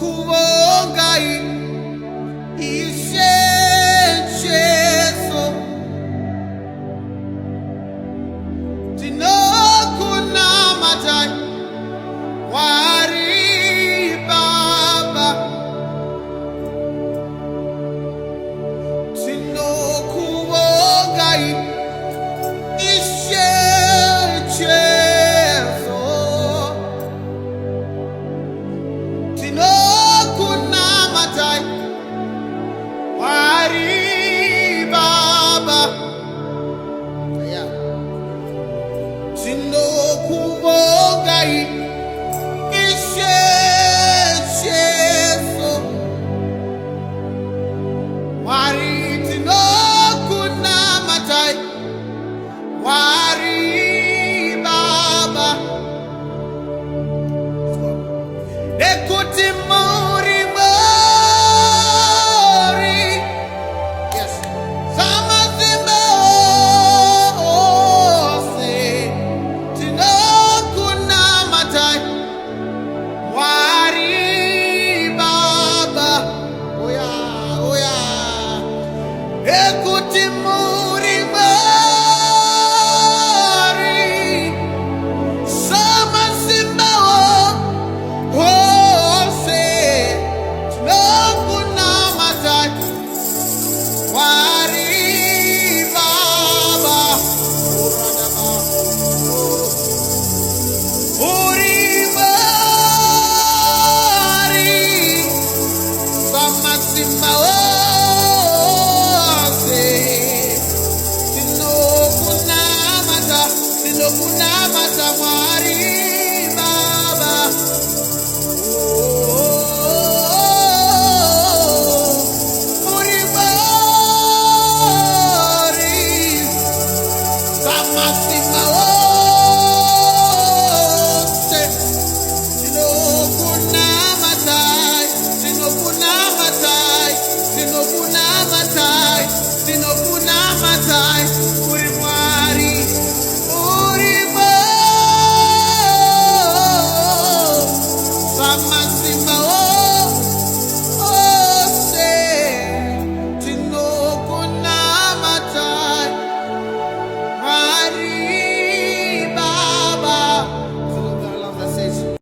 Tinokuongai Ishe Jesu Tinokunamatai Wari Baba Tinokuongai Ishe Jesu Tinokunamatai Wari Baba Tinokuongai Ishe Jesu Wari Tinokunamatai Wari Baba Ekuti Mori Mori Yes Samazimba Ose Tinokunamatai Wari Baba Oya Oya Ekuti Mori Mori Samazimba Ose Tinokunamatai Wari Baba Uradaba Uri Mari Samasimba Ose Tinokunamata Wari Baba Uri Mari Samasimba